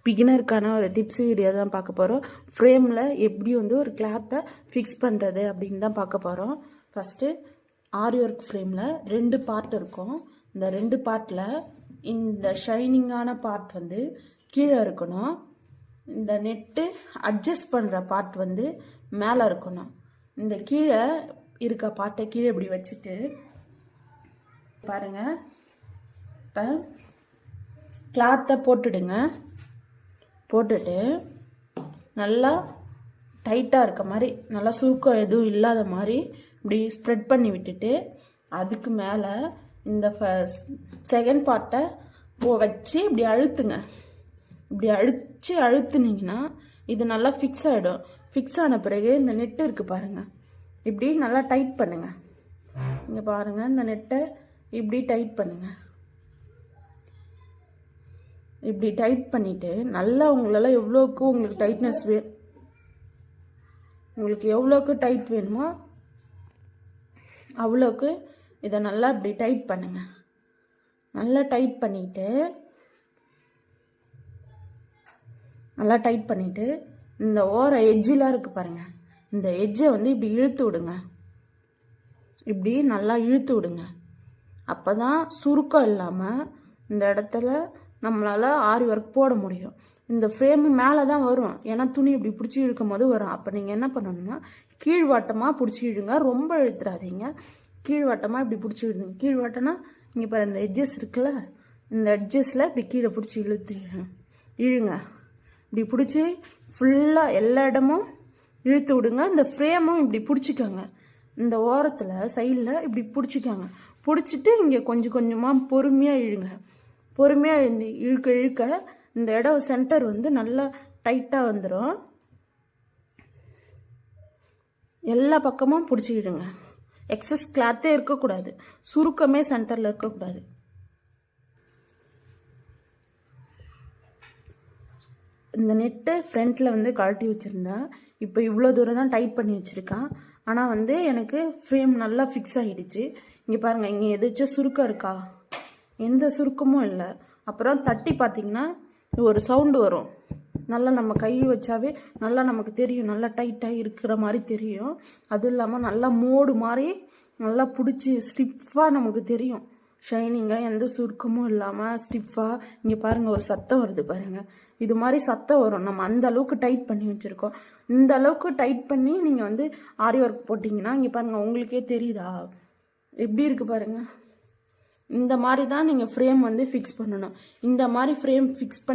பிகினருக்கான ஒரு tips video தான் பார்க்க போகிறோம். ஃப்ரேமில் எப்படி வந்து ஒரு கிளாத்தை ஃபிக்ஸ் பண்ணுறது அப்படின்னு தான் பார்க்க போகிறோம். ஃபஸ்ட்டு ஆரி ஒர்க் ஃப்ரேமில் 2 பார்ட் இருக்கும். இந்த 2 பார்ட்டில் இந்த ஷைனிங்கான பார்ட் வந்து கீழே இருக்கணும். இந்த நெட்டு அட்ஜஸ்ட் பண்ணுற பார்ட் வந்து மேலே இருக்கணும். இந்த கீழே இருக்க பார்ட்டை கீழே இப்படி வச்சுட்டு பாருங்கள். இப்போ கிளாத்தை போட்டுடுங்க. போட்டுட்டு நல்லா டைட்டாக இருக்க மாதிரி, நல்லா சுருக்கம் எதுவும் இல்லாத மாதிரி இப்படி ஸ்ப்ரெட் பண்ணி விட்டுட்டு அதுக்கு மேலே இந்த செகண்ட் பார்ட்டை வச்சு இப்படி அழுத்துங்க. இப்படி அழுத்துனீங்கன்னா இது நல்லா ஃபிக்ஸ் ஆகிடும். ஃபிக்ஸ் ஆன பிறகு இந்த நெட்டு இருக்குது பாருங்கள், இப்படி நல்லா டைட் பண்ணுங்கள். இங்கே பாருங்கள், இந்த நெட்டை இப்படி டைட் பண்ணுங்கள். இப்படி டைட் பண்ணிவிட்டு நல்லா உங்களால் எவ்வளோக்கு உங்களுக்கு டைட்னஸ் உங்களுக்கு எவ்வளோக்கு டைட் வேணுமோ அவ்வளோக்கு இதை நல்லா இப்படி டைட் பண்ணுங்க. நல்லா டைட் பண்ணிவிட்டு இந்த ஓர எட்ஜெலாம் இருக்குது பாருங்கள், இந்த எட்ஜை வந்து இப்படி இழுத்து விடுங்க. இப்படி நல்லா இழுத்து விடுங்க. அப்போ தான் சுருக்கம் இல்லாமல் இந்த இடத்துல நம்மளால் ஆரி ஒர்க் போட முடியும். இந்த ஃப்ரேமு மேலே தான் வரும், ஏன்னா துணி இப்படி பிடிச்சி இழுக்கும் போது வரும். அப்போ நீங்கள் என்ன பண்ணணும்னா கீழ்வாட்டமாக பிடிச்சி இழுங்க, ரொம்ப இழுத்துறாதீங்க. கீழ்வாட்டமாக இப்படி பிடிச்சி இழுதுங்க. கீழ்வாட்டம்னா இங்கே பாரு, இந்த எட்ஜஸ் இருக்குல்ல, இந்த எட்ஜஸில் இப்படி கீழே பிடிச்சி இழுங்க. இப்படி பிடிச்சி ஃபுல்லாக எல்லா இடமும் இழுத்து விடுங்க. இந்த ஃப்ரேமும் இப்படி பிடிச்சிக்கோங்க. இந்த ஓரத்தில் சைடில் இப்படி பிடிச்சிக்கோங்க. பிடிச்சிட்டு இங்கே கொஞ்சம் கொஞ்சமாக பொறுமையாக இழுங்க. பொறுமையாக இழுக்க இழுக்க இந்த இடம் சென்டர் வந்து நல்லா டைட்டாக வந்துடும். எல்லா பக்கமும் பிடிச்சிக்கிடுங்க. எக்ஸஸ் கிளாத்தே இருக்கக்கூடாது, சுருக்கமே சென்டரில் இருக்கக்கூடாது. இந்த நெட்டை ஃப்ரண்ட்டில் வந்து கழட்டி வச்சுருந்தேன். இப்போ இவ்வளோ தூரம் தான் டைட் பண்ணி வச்சுருக்கேன். ஆனால் வந்து எனக்கு ஃப்ரேம் நல்லா ஃபிக்ஸ் ஆகிடுச்சு. இங்கே பாருங்கள், இங்கே எதாச்சும் சுருக்கம் இருக்கா? எந்த சுருக்கமும் இல்லை. அப்புறம் தட்டி பார்த்தீங்கன்னா ஒரு சவுண்டு வரும். நல்லா நம்ம கை வச்சாவே நல்லா நமக்கு தெரியும், நல்லா டைட்டாக இருக்கிற மாதிரி தெரியும். அதுவும் இல்லாமல் நல்லா மோடு மாதிரி நல்லா பிடிச்சி ஸ்டிஃபாக நமக்கு தெரியும். ஷைனிங்காக எந்த சுருக்கமும் இல்லாமல் ஸ்டிஃபாக. இங்கே பாருங்கள், ஒரு சத்தம் வருது பாருங்கள். இது மாதிரி சத்தம் வரும். நம்ம அந்த அளவுக்கு டைட் பண்ணி வச்சுருக்கோம். இந்த அளவுக்கு டைட் பண்ணி நீங்கள் வந்து ஆரி ஒர்க் போட்டிங்கன்னா இங்கே பாருங்கள், உங்களுக்கே தெரியுதா எப்படி இருக்குது பாருங்கள். இந்த மாதிரி தான் நீங்கள் ஃப்ரேம் வந்து ஃபிக்ஸ் பண்ணணும். இந்த மாதிரி ஃப்ரேம் ஃபிக்ஸ் பண்ணி